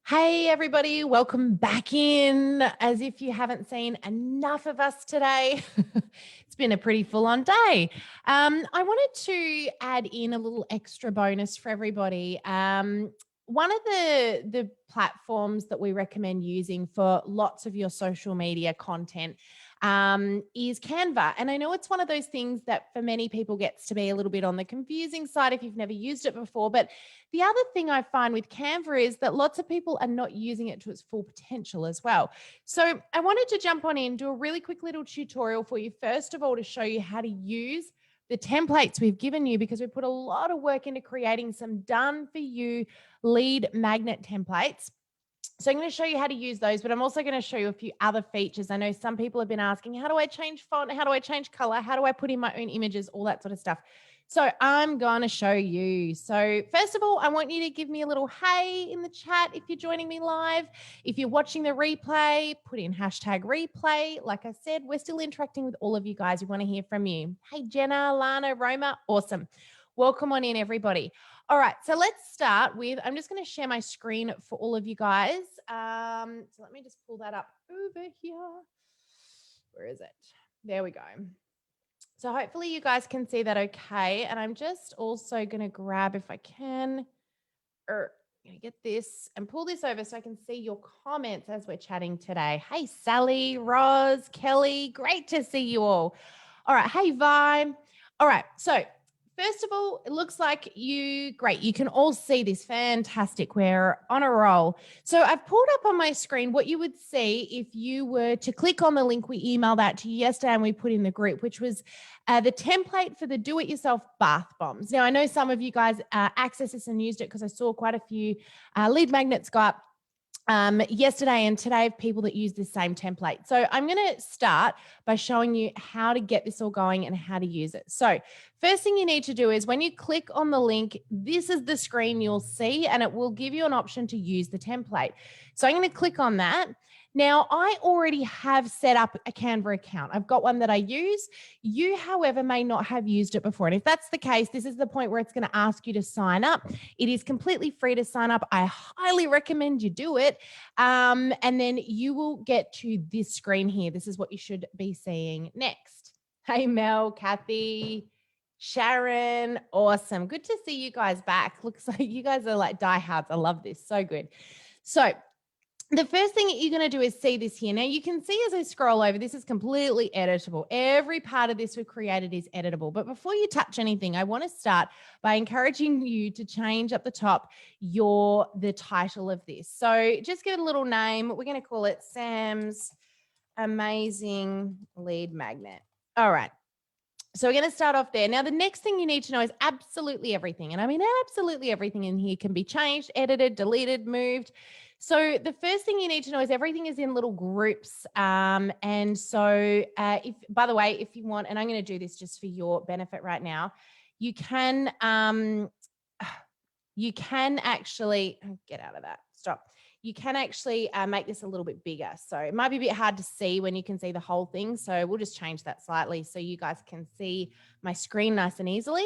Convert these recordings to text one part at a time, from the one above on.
Hey everybody, welcome back in. As if you haven't seen enough of us today. It's been a pretty full-on day. I wanted to add in a little extra bonus for everybody. One of the platforms that we recommend using for lots of your social media content is Canva. And I know it's one of those things that for many people gets to be a little bit on the confusing side if you've never used it before. But the other thing I find with Canva is that lots of people are not using it to its full potential as well. So I wanted to jump on in, do a really quick little tutorial for you, first of all, to show you how to use the templates we've given you, because we put a lot of work into creating some done for you lead magnet templates. So I'm going to show you how to use those, but I'm also going to show you a few other features. I know some people have been asking, how do I change font? How do I change color? How do I put in my own images? All that sort of stuff. So I'm going to show you. So first of all, I want you to give me a little hey in the chat if you're joining me live. If you're watching the replay, put in hashtag replay. Like I said, we're still interacting with all of you guys. We want to hear from you. Hey, Jenna, Lana, Roma, awesome. Welcome on in, everybody. All right, so let's start with, I'm just going to share my screen for all of you guys. So let me just pull that up over here. Where is it? There we go. So hopefully you guys can see that okay. And I'm just also going to grab, if I can, I'm going to get this and pull this over so I can see your comments as we're chatting today. Hey, Sally, Roz, Kelly, great to see you all. All right, hey, Vi. All right, so first of all, it looks like great. You can all see this. Fantastic. We're on a roll. So I've pulled up on my screen what you would see if you were to click on the link we emailed out to you yesterday and we put in the group, which was the template for the do-it-yourself bath bombs. Now, I know some of you guys accessed this and used it because I saw quite a few lead magnets go up yesterday and today of people that use the same template. So I'm going to start by showing you how to get this all going and how to use it. So first thing you need to do is when you click on the link, this is the screen you'll see, and it will give you an option to use the template. So I'm going to click on that. Now, I already have set up a Canva account. I've got one that I use. You, however, may not have used it before. And if that's the case, this is the point where it's going to ask you to sign up. It is completely free to sign up. I highly recommend you do it. And then you will get to this screen here. This is what you should be seeing next. Hey, Mel, Kathy, Sharon, awesome. Good to see you guys back. Looks like you guys are like diehards. I love this. So good. So the first thing that you're going to do is see this here. Now, you can see as I scroll over, this is completely editable. Every part of this we've created is editable. But before you touch anything, I want to start by encouraging you to change up the top the title of this. So just give it a little name. We're going to call it Sam's Amazing Lead Magnet. All right. So we're going to start off there. Now, the next thing you need to know is absolutely everything. And I mean, absolutely everything in here can be changed, edited, deleted, moved. So the first thing you need to know is everything is in little groups. And so if, by the way, if you want, and I'm going to do this just for your benefit right now, you can actually get out of that. Stop. You can actually make this a little bit bigger. So it might be a bit hard to see when you can see the whole thing. So we'll just change that slightly so you guys can see my screen nice and easily.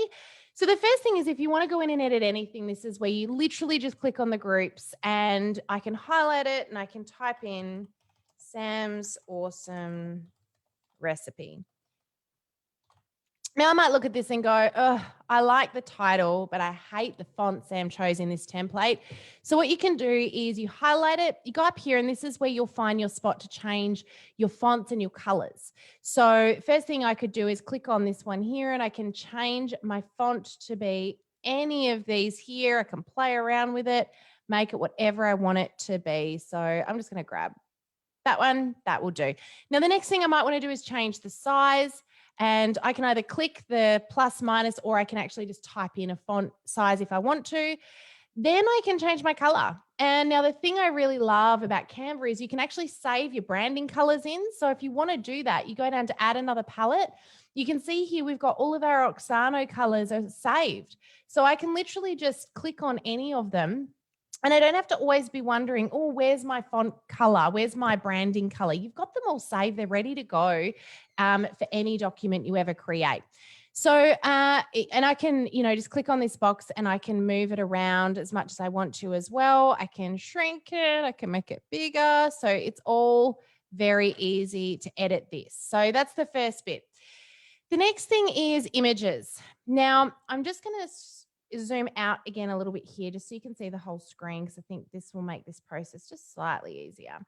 So the first thing is if you want to go in and edit anything, this is where you literally just click on the groups and I can highlight it and I can type in Sam's awesome recipe. Now I might look at this and go, oh, I like the title, but I hate the font Sam chose in this template. So what you can do is you highlight it, you go up here, and this is where you'll find your spot to change your fonts and your colors. So first thing I could do is click on this one here, and I can change my font to be any of these here. I can play around with it, make it whatever I want it to be. So I'm just going to grab that one. That will do. Now, the next thing I might want to do is change the size. And I can either click the plus minus, or I can actually just type in a font size if I want to. Then I can change my color. And now the thing I really love about Canva is you can actually save your branding colors in. So if you want to do that, you go down to add another palette. You can see here we've got all of our Oxano colors are saved. So I can literally just click on any of them. And I don't have to always be wondering, oh, where's my font color? Where's my branding color? You've got them all saved. They're ready to go for any document you ever create. So, and I can, just click on this box and I can move it around as much as I want to as well. I can shrink it, I can make it bigger. So it's all very easy to edit this. So that's the first bit. The next thing is images. Now, I'm just going to zoom out again a little bit here just so you can see the whole screen, because I think this will make this process just slightly easier.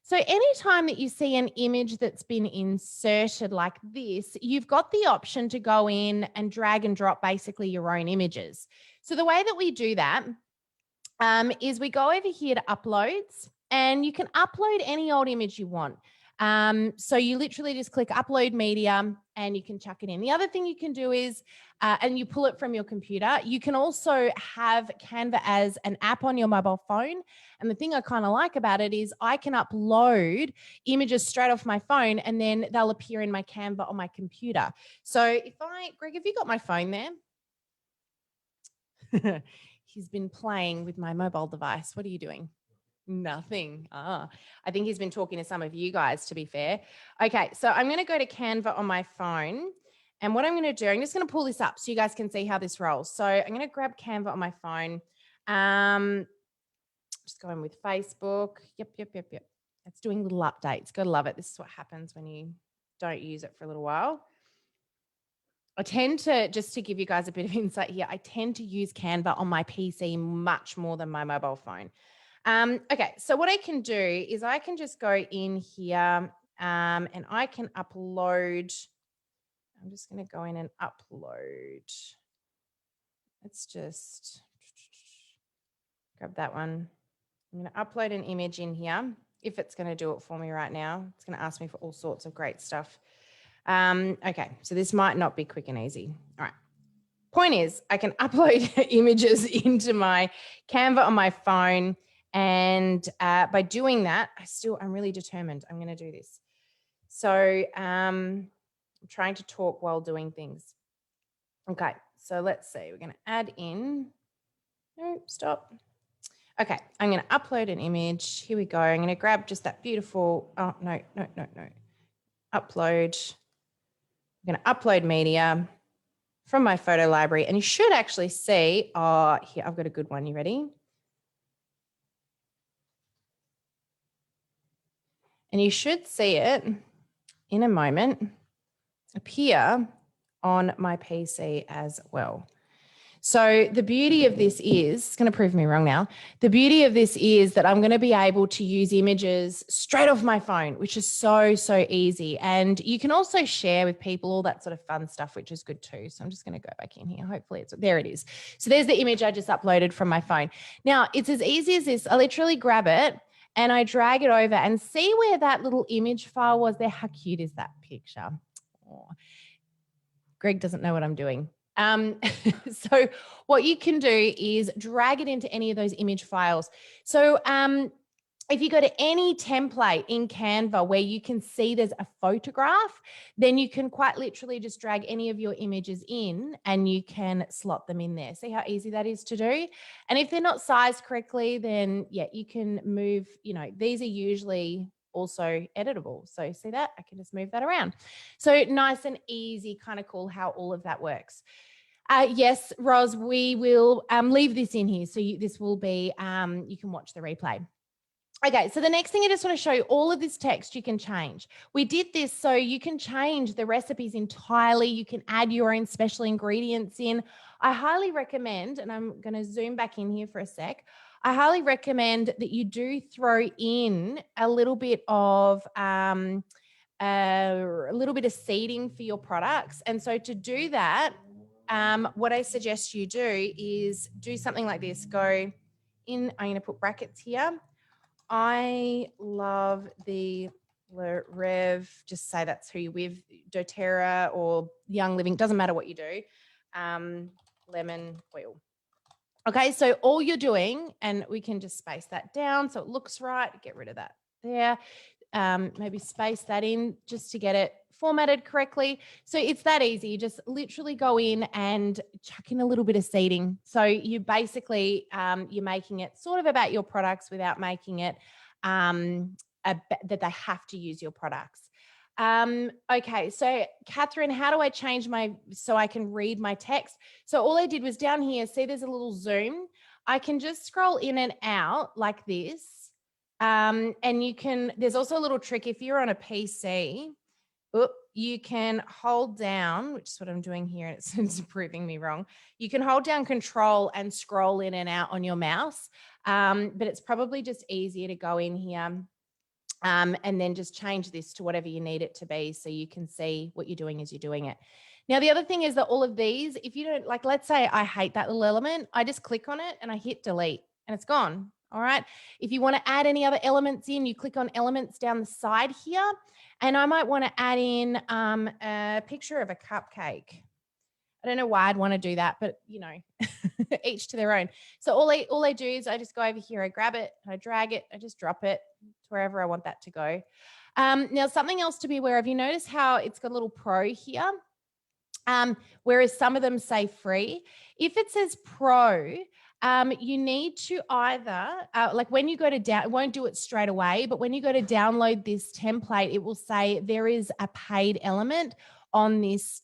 So anytime that you see an image that's been inserted like this, you've got the option to go in and drag and drop basically your own images. So the way that we do that is we go over here to uploads, and you can upload any old image you want. So you literally just click upload media and you can chuck it in. The other thing you can do is, and you pull it from your computer, you can also have Canva as an app on your mobile phone. And the thing I kind of like about it is I can upload images straight off my phone and then they'll appear in my Canva on my computer. So Greg, have you got my phone there? He's been playing with my mobile device. What are you doing? Nothing. I think he's been talking to some of you guys, to be fair. Okay, so I'm going to go to Canva on my phone. And what I'm going to do, I'm just going to pull this up so you guys can see how this rolls. So I'm going to grab Canva on my phone. Just going with Facebook. Yep. It's doing little updates. Gotta love it. This is what happens when you don't use it for a little while. I tend to, just to give you guys a bit of insight here, I tend to use Canva on my PC much more than my mobile phone. Okay, so what I can do is I can just go in here and I can upload. I'm just going to go in and upload. Let's just grab that one. I'm going to upload an image in here, if it's going to do it for me right now. It's going to ask me for all sorts of great stuff. Okay, so this might not be quick and easy. All right. Point is, I can upload images into my Canva on my phone. And by doing that, I'm really determined. I'm going to do this. So I'm trying to talk while doing things. Okay, so let's see. We're going to add in. No, stop. Okay, I'm going to upload an image. Here we go. I'm going to grab just that beautiful. Oh, no. Upload. I'm going to upload media from my photo library. And you should actually see, here, I've got a good one. You ready? And you should see it in a moment appear on my PC as well. So the beauty of this is, it's going to prove me wrong now. The beauty of this is that I'm going to be able to use images straight off my phone, which is so easy. And you can also share with people all that sort of fun stuff, which is good too. So I'm just going to go back in here. Hopefully there it is. So there's the image I just uploaded from my phone. Now it's as easy as this. I literally grab it and I drag it over and see where that little image file was there. How cute is that picture? Oh. Greg doesn't know what I'm doing. So what you can do is drag it into any of those image files. So if you go to any template in Canva where you can see there's a photograph, then you can quite literally just drag any of your images in and you can slot them in there. See how easy that is to do? And if they're not sized correctly, then yeah, you can move, these are usually also editable. So see that? I can just move that around. So nice and easy, kind of cool how all of that works. Yes, Roz, we will leave this in here. So this will be, you can watch the replay. Okay, so the next thing I just want to show you, all of this text you can change. We did this so you can change the recipes entirely. You can add your own special ingredients in. I highly recommend, and I'm going to zoom back in here for a sec. I highly recommend that you do throw in a little bit of seeding for your products. And so to do that, what I suggest you do is do something like this. Go in, I'm going to put brackets here. I love the Rev, just say that's who you're with, doTERRA or Young Living, doesn't matter what you do, lemon oil. Okay, so all you're doing, and we can just space that down so it looks right, get rid of that there, maybe space that in just to get it formatted correctly. So it's that easy. You just literally go in and chuck in a little bit of seeding. So you basically, you're making it sort of about your products without making it that they have to use your products. Okay, so Catherine, how do I change so I can read my text? So all I did was down here, see there's a little zoom. I can just scroll in and out like this. And there's also a little trick if you're on a PC, you can hold down, which is what I'm doing here, and it's proving me wrong. You can hold down Control and scroll in and out on your mouse, but it's probably just easier to go in here and then just change this to whatever you need it to be so you can see what you're doing as you're doing it. Now, the other thing is that all of these, if you don't, like, let's say I hate that little element, I just click on it and I hit delete and it's gone. All right. If you want to add any other elements in, you click on elements down the side here. And I might want to add in a picture of a cupcake. I don't know why I'd want to do that, but you know, each to their own. So all I do is I just go over here, I grab it, I drag it, I just drop it to wherever I want that to go. Now, something else to be aware of, you notice how it's got a little pro here, whereas some of them say free. If it says pro, you need to either, like when you go to it won't do it straight away, but when you go to download this template, it will say there is a paid element on this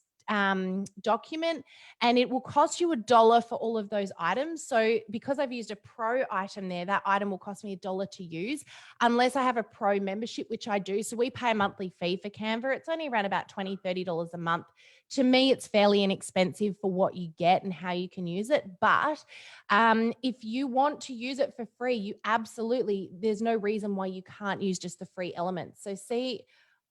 document, and it will cost you $1 for all of those items. So because I've used a pro item there, that item will cost me $1 to use unless I have a pro membership, which I do. So we pay a monthly fee for Canva. It's only around about $20, $30 a month. To me, it's fairly inexpensive for what you get and how you can use it. But if you want to use it for free, there's no reason why you can't use just the free elements. So see,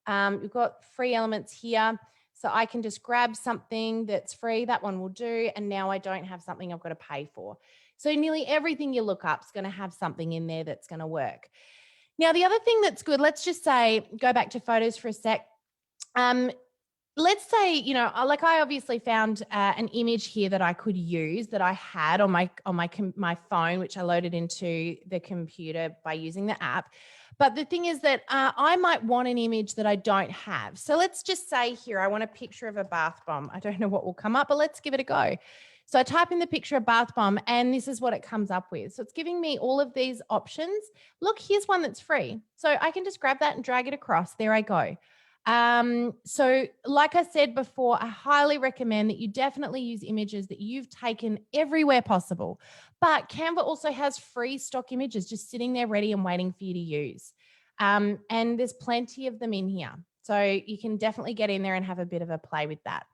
you've got free elements here. So I can just grab something that's free. That one will do. And now I don't have something I've got to pay for. So nearly everything you look up is going to have something in there that's going to work. Now, the other thing that's good, let's just say, go back to photos for a sec. Let's say, you know, like I obviously found an image here that I could use that I had on my phone, which I loaded into the computer by using the app. But the thing is that I might want an image that I don't have. So let's just say here, I want a picture of a bath bomb. I don't know what will come up, but let's give it a go. So I type in the picture of bath bomb and this is what it comes up with. So it's giving me all of these options. Look, here's one that's free. So I can just grab that and drag it across. There I go. So like I said before, I highly recommend that you definitely use images that you've taken everywhere possible. But Canva also has free stock images just sitting there ready and waiting for you to use. And there's plenty of them in here. So you can definitely get in there and have a bit of a play with that.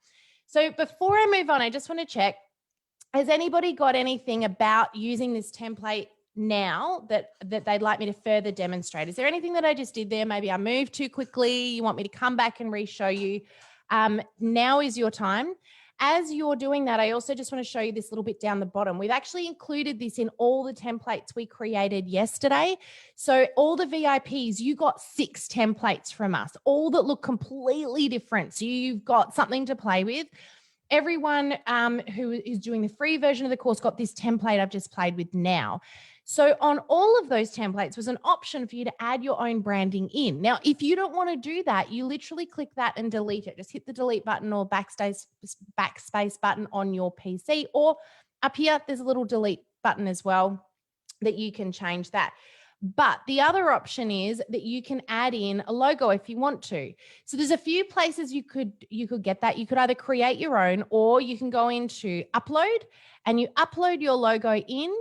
So before I move on, I just want to check, has anybody got anything about using this template now that they'd like me to further demonstrate? Is there anything that I just did there? Maybe I moved too quickly. You want me to come back and re-show you? Now is your time. As you're doing that, I also just want to show you this little bit down the bottom. We've actually included this in all the templates we created yesterday. So all the VIPs, you got 6 templates from us, all that look completely different. So you've got something to play with. Everyone who is doing the free version of the course got this template I've just played with now. So on all of those templates was an option for you to add your own branding in. Now, if you don't want to do that, you literally click that and delete it. Just hit the delete button or backspace button on your PC, or up here, there's a little delete button as well that you can change that. But the other option is that you can add in a logo if you want to. So there's a few places you could get that. You could either create your own, or you can go into upload and you upload your logo in,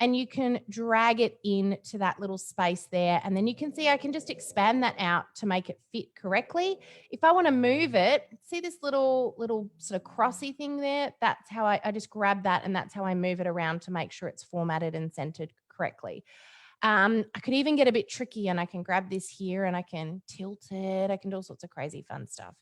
and you can drag it into that little space there. And then you can see I can just expand that out to make it fit correctly. If I want to move it, see this little sort of crossy thing there? That's how I just grab that, and that's how I move it around to make sure it's formatted and centered correctly. I could even get a bit tricky, and I can grab this here and I can tilt it. I can do all sorts of crazy fun stuff.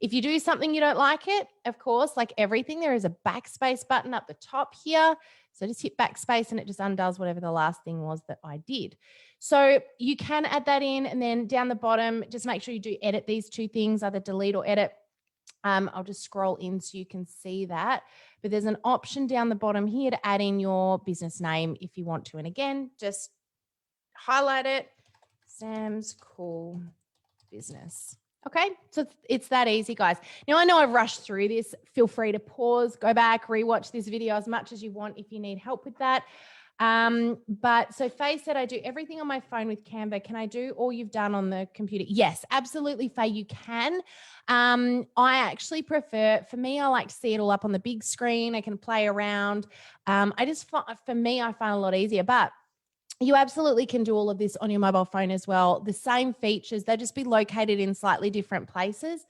If you do something you don't like it, of course, like everything, there is a backspace button up the top here. So just hit backspace and it just undoes whatever the last thing was that I did. So you can add that in, and then down the bottom, just make sure you do edit these 2 things, either delete or edit. I'll just scroll in so you can see that. But there's an option down the bottom here to add in your business name if you want to. And again, just highlight it, Sam's Cool Business. Okay, so it's that easy, guys. Now, I know I've rushed through this. Feel free to pause, go back, rewatch this video as much as you want if you need help with that. But so Faye said, I do everything on my phone with Canva. Can I do all you've done on the computer? Yes, absolutely, Faye, you can. I actually prefer, for me, I like to see it all up on the big screen. I can play around. For me, I find it a lot easier, but you absolutely can do all of this on your mobile phone as well. The same features, they'll just be located in slightly different places.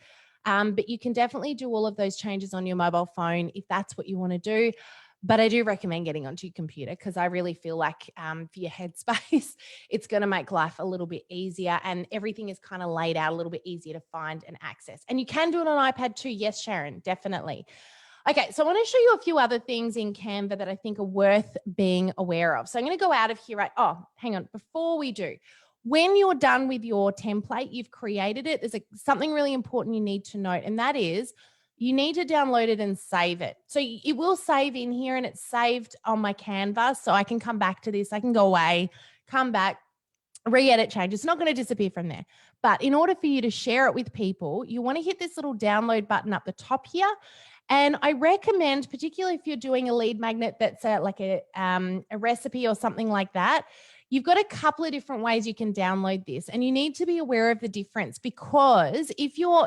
But you can definitely do all of those changes on your mobile phone if that's what you want to do. But I do recommend getting onto your computer because I really feel like for your headspace, it's going to make life a little bit easier and everything is kind of laid out a little bit easier to find and access. And you can do it on iPad too. Yes, Sharon, definitely. Okay, so I want to show you a few other things in Canva that I think are worth being aware of. So I'm going to go out of here. Hang on. Before we do, when you're done with your template, you've created it, there's something really important you need to note, and that is you need to download it and save it. So it will save in here and it's saved on my Canva. So I can come back to this. I can go away, come back, re-edit change. It's not going to disappear from there. But in order for you to share it with people, you want to hit this little download button up the top here. And I recommend, particularly if you're doing a lead magnet that's like a recipe or something like that, you've got a couple of different ways you can download this. And you need to be aware of the difference because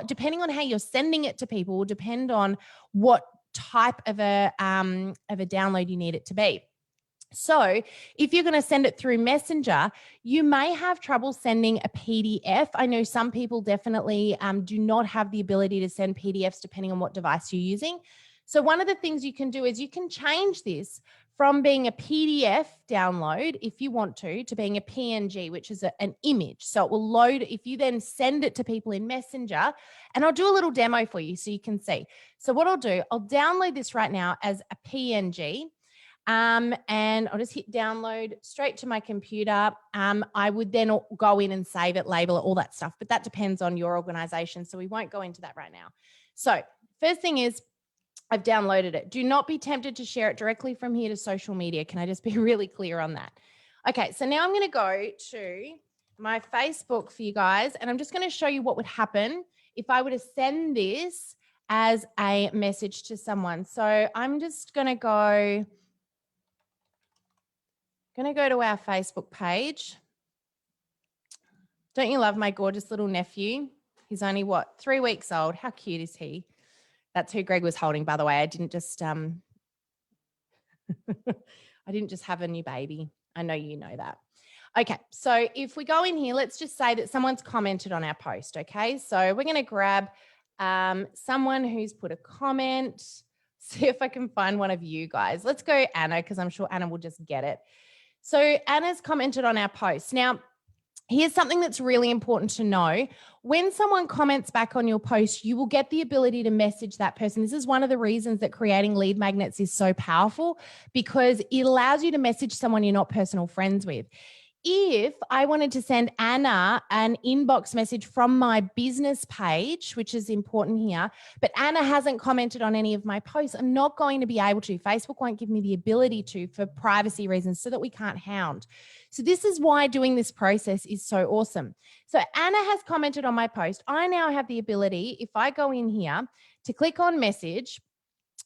depending on how you're sending it to people will depend on what type of a download you need it to be. So if you're going to send it through Messenger, you may have trouble sending a PDF. I know some people definitely do not have the ability to send PDFs depending on what device you're using. So one of the things you can do is you can change this from being a PDF download, if you want to being a PNG, which is an image. So it will load if you then send it to people in Messenger. And I'll do a little demo for you so you can see. So what I'll do, I'll download this right now as a PNG. And I'll just hit download straight to my computer. I would then go in and save it, label it, all that stuff, but that depends on your organization. So we won't go into that right now. So first thing is I've downloaded it. Do not be tempted to share it directly from here to social media. Can I just be really clear on that? Okay, so now I'm going to go to my Facebook for you guys, and I'm just going to show you what would happen if I were to send this as a message to someone. So I'm just going to go to our Facebook page. Don't you love my gorgeous little nephew? He's only 3 weeks old. How cute is he? That's who Greg was holding, by the way. I didn't just I didn't just have a new baby. I know you know that. Okay, so if we go in here, let's just say that someone's commented on our post, okay? So we're going to grab someone who's put a comment. See if I can find one of you guys. Let's go Anna, because I'm sure Anna will just get it. So Anna's commented on our post. Now, here's something that's really important to know. When someone comments back on your post, you will get the ability to message that person. This is one of the reasons that creating lead magnets is so powerful, because it allows you to message someone you're not personal friends with. If I wanted to send Anna an inbox message from my business page, which is important here, but Anna hasn't commented on any of my posts, I'm not going to be able to. Facebook won't give me the ability to for privacy reasons so that we can't hound. So this is why doing this process is so awesome. So Anna has commented on my post. I now have the ability, if I go in here, to click on message,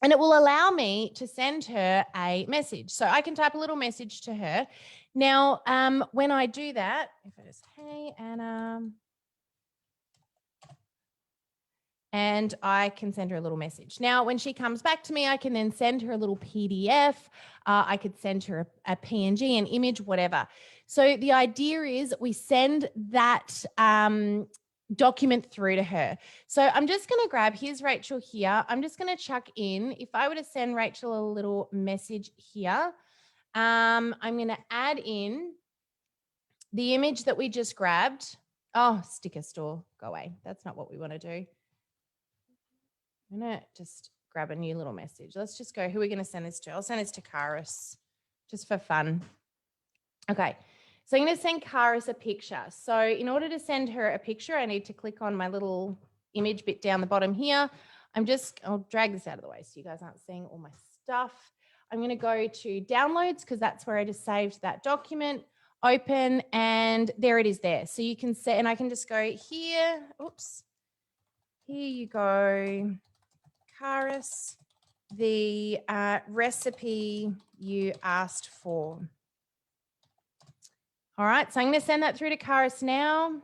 and it will allow me to send her a message. So I can type a little message to her. Now, when I do that, if I just, hey, Anna, and I can send her a little message. Now, when she comes back to me, I can then send her a little PDF. I could send her a PNG, an image, whatever. So the idea is we send that document through to her. So I'm just going to grab, here's Rachel here. I'm just going to chuck in, if I were to send Rachel a little message here, I'm going to add in the image that we just grabbed. Oh, sticker store, go away. That's not what we want to do. I'm going to just grab a new little message. Let's just go, who are we going to send this to? I'll send this to Karis, just for fun. Okay, so I'm going to send Karis a picture. So in order to send her a picture, I need to click on my little image bit down the bottom here. I'll drag this out of the way so you guys aren't seeing all my stuff. I'm going to go to downloads because that's where I just saved that document. Open, and there it is there. So you can see, and I can just go here. Oops. Here you go. Karis, the recipe you asked for. All right, so I'm going to send that through to Karis now.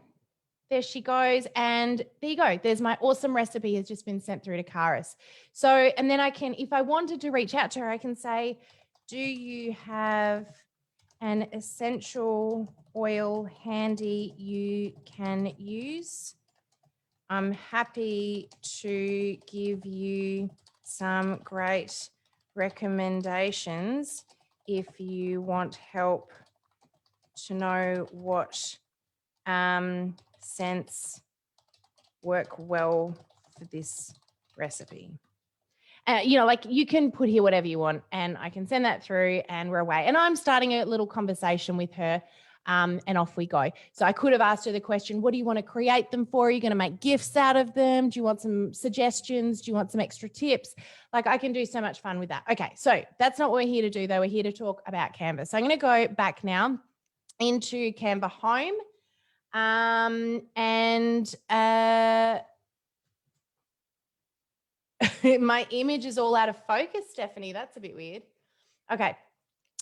There she goes. And there you go. There's my awesome recipe has just been sent through to Karis. So, and then I can, if I wanted to reach out to her, I can say, do you have an essential oil handy you can use? I'm happy to give you some great recommendations if you want help to know what scents work well for this recipe. Like you can put here whatever you want and I can send that through and we're away. And I'm starting a little conversation with her and off we go. So I could have asked her the question, what do you want to create them for? Are you going to make gifts out of them? Do you want some suggestions? Do you want some extra tips? Like I can do so much fun with that. Okay, so that's not what we're here to do though. We're here to talk about Canva. So I'm going to go back now into Canva Home. My image is all out of focus, Stephanie. That's a bit weird. Okay.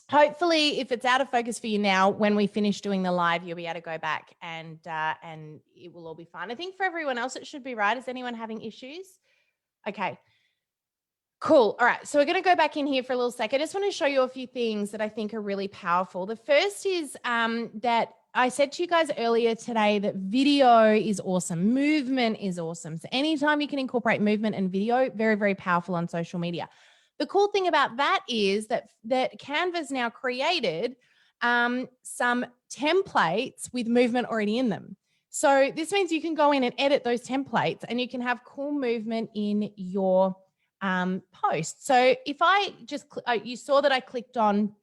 Hopefully, if it's out of focus for you now, when we finish doing the live, you'll be able to go back and it will all be fine. I think for everyone else, it should be right. Is anyone having issues? Okay. Cool. All right. So we're going to go back in here for a little sec. I just want to show you a few things that I think are really powerful. The first is that I said to you guys earlier today that video is awesome. Movement is awesome. So anytime you can incorporate movement and video, very, very powerful on social media. The cool thing about that is that Canva's now created some templates with movement already in them. So this means you can go in and edit those templates and you can have cool movement in your post. So if I just, you saw that I clicked on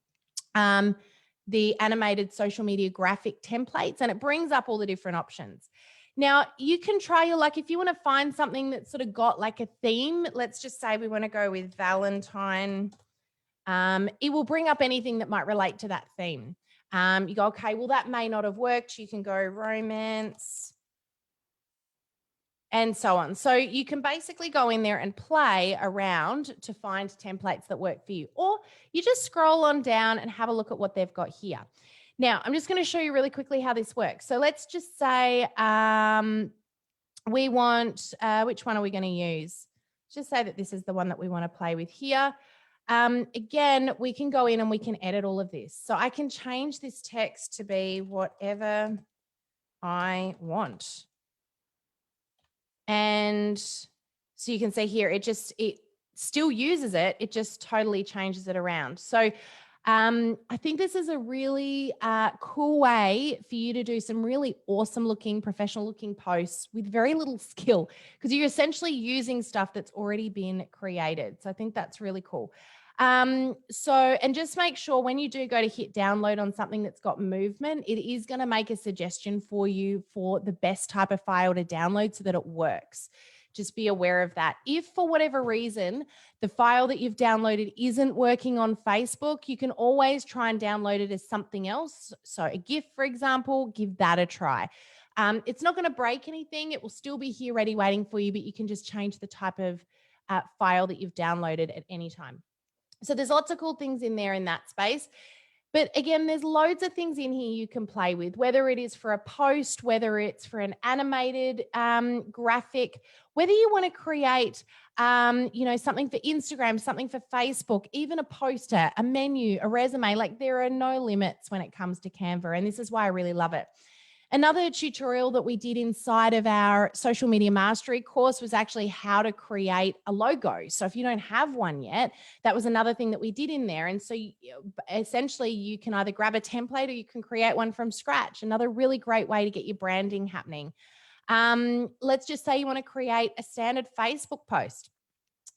the animated social media graphic templates and it brings up all the different options. Now you can try your luck if you want to find something that's sort of got like a theme. Let's just say we want to go with Valentine. It will bring up anything that might relate to that theme. You go, okay, well, that may not have worked. You can go romance and so on. So you can basically go in there and play around to find templates that work for you. Or you just scroll on down and have a look at what they've got here. Now, I'm just going to show you really quickly how this works. So let's just say we want, which one are we going to use? Just say that this is the one that we want to play with here. Again, we can go in and we can edit all of this. So I can change this text to be whatever I want. And so you can see here, it still uses it. It just totally changes it around. So I think this is a really cool way for you to do some really awesome looking, professional looking posts with very little skill because you're essentially using stuff that's already been created. So I think that's really cool. And just make sure when you do go to hit download on something that's got movement, it is going to make a suggestion for you for the best type of file to download so that it works. Just be aware of that. If for whatever reason, the file that you've downloaded isn't working on Facebook, you can always try and download it as something else. So a GIF, for example, give that a try. It's not going to break anything. It will still be here ready waiting for you, but you can just change the type of file that you've downloaded at any time. So there's lots of cool things in there in that space. But again, there's loads of things in here you can play with, whether it is for a post, whether it's for an animated graphic, whether you want to create, something for Instagram, something for Facebook, even a poster, a menu, a resume. Like there are no limits when it comes to Canva. And this is why I really love it. Another tutorial that we did inside of our social media mastery course was actually how to create a logo. So if you don't have one yet, that was another thing that we did in there. And so essentially you can either grab a template or you can create one from scratch. Another really great way to get your branding happening. Let's just say you want to create a standard Facebook post.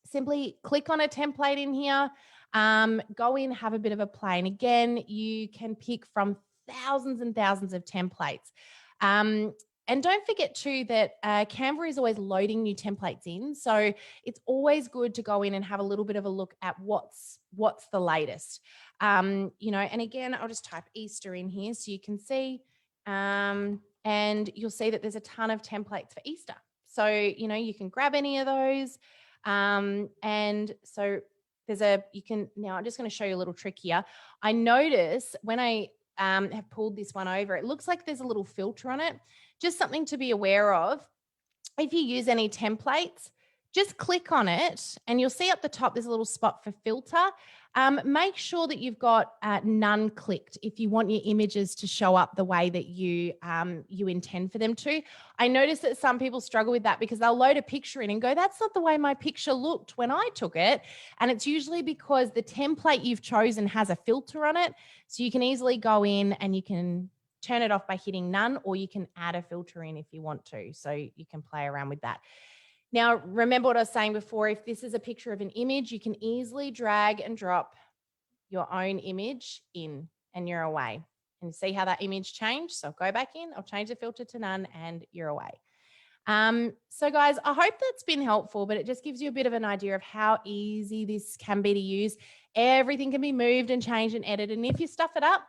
Simply click on a template in here, go in, have a bit of a play. And again, you can pick from thousands and thousands of templates. And don't forget too that Canva is always loading new templates in. So it's always good to go in and have a little bit of a look at what's the latest. And again, I'll just type Easter in here so you can see. And you'll see that there's a ton of templates for Easter. So, you can grab any of those. And so now I'm just going to show you a little trick here. I notice when I have pulled this one over. It looks like there's a little filter on it. Just something to be aware of. If you use any templates, just click on it and you'll see up the top there's a little spot for filter. Make sure that you've got none clicked if you want your images to show up the way that you intend for them to. I notice that some people struggle with that because they'll load a picture in and go, that's not the way my picture looked when I took it. And it's usually because the template you've chosen has a filter on it. So you can easily go in and you can turn it off by hitting none, or you can add a filter in if you want to. So you can play around with that. Now, remember what I was saying before, if this is a picture of an image, you can easily drag and drop your own image in and you're away. And see how that image changed? So go back in, I'll change the filter to none and you're away. So guys, I hope that's been helpful, but it just gives you a bit of an idea of how easy this can be to use. Everything can be moved and changed and edited. And if you stuff it up,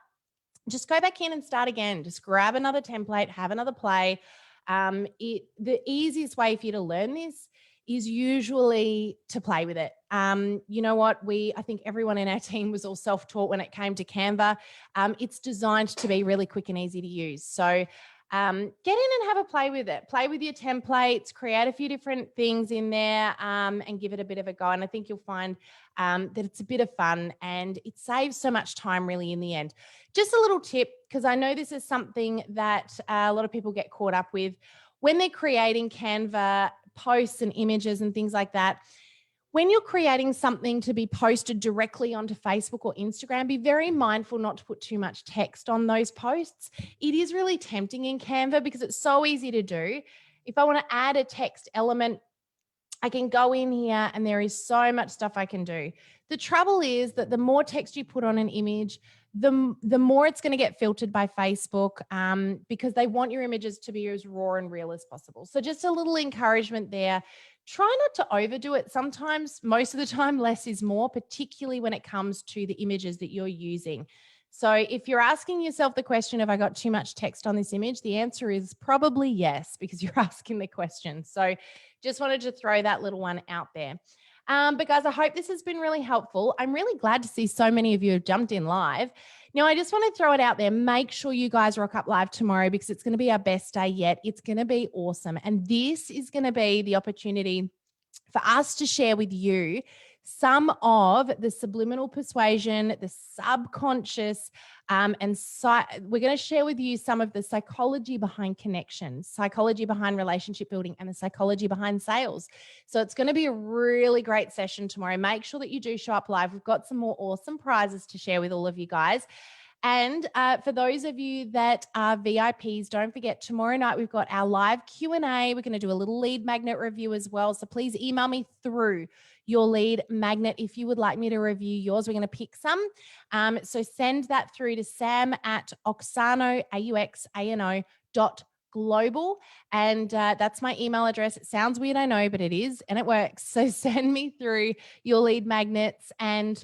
just go back in and start again. Just grab another template, have another play. The easiest way for you to learn this is usually to play with it. You know what? I think everyone in our team was all self-taught when it came to Canva. It's designed to be really quick and easy to use. So get in and have a play with it. Play with your templates, create a few different things in there, and give it a bit of a go. And I think you'll find that it's a bit of fun and it saves so much time really in the end. Just a little tip, because I know this is something that a lot of people get caught up with when they're creating Canva posts and images and things like that. When you're creating something to be posted directly onto Facebook or Instagram, be very mindful not to put too much text on those posts. It is really tempting in Canva because it's so easy to do. If I want to add a text element, I can go in here and there is so much stuff I can do. The trouble is that the more text you put on an image, the more it's going to get filtered by Facebook, because they want your images to be as raw and real as possible. So just a little encouragement there. Try not to overdo it. Sometimes, most of the time, less is more, particularly when it comes to the images that you're using. So if you're asking yourself the question, have I got too much text on this image? The answer is probably yes, because you're asking the question. So just wanted to throw that little one out there. But guys, I hope this has been really helpful. I'm really glad to see so many of you have jumped in live. Now, I just want to throw it out there. Make sure you guys rock up live tomorrow because it's going to be our best day yet. It's going to be awesome. And this is going to be the opportunity for us to share with you some of the subliminal persuasion, the subconscious, we're going to share with you some of the psychology behind connection, psychology behind relationship building, and the psychology behind sales. So it's going to be a really great session tomorrow. Make sure that you do show up live. We've got some more awesome prizes to share with all of you guys. And for those of you that are VIPs, don't forget tomorrow night we've got our live Q&A. We're going to do a little lead magnet review as well. So please email me through your lead magnet if you would like me to review yours. We're going to pick some. So send that through to sam@auxano, AUXANO.global. And that's my email address. It sounds weird, I know, but it is, and it works. So send me through your lead magnets and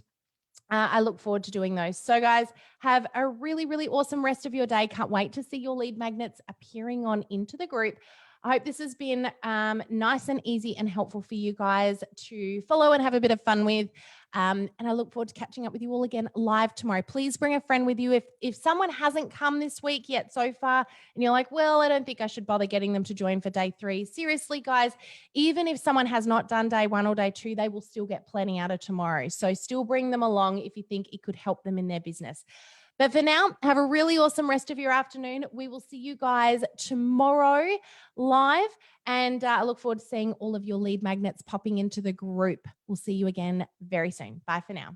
I look forward to doing those. So guys, have a really, really awesome rest of your day. Can't wait to see your lead magnets appearing on into the group. I hope this has been nice and easy and helpful for you guys to follow and have a bit of fun with. And I look forward to catching up with you all again live tomorrow. Please bring a friend with you. If someone hasn't come this week yet so far, and you're like, well, I don't think I should bother getting them to join for day 3. Seriously, guys, even if someone has not done day 1 or day 2, they will still get plenty out of tomorrow. So still bring them along if you think it could help them in their business. But for now, have a really awesome rest of your afternoon. We will see you guys tomorrow live. And I look forward to seeing all of your lead magnets popping into the group. We'll see you again very soon. Bye for now.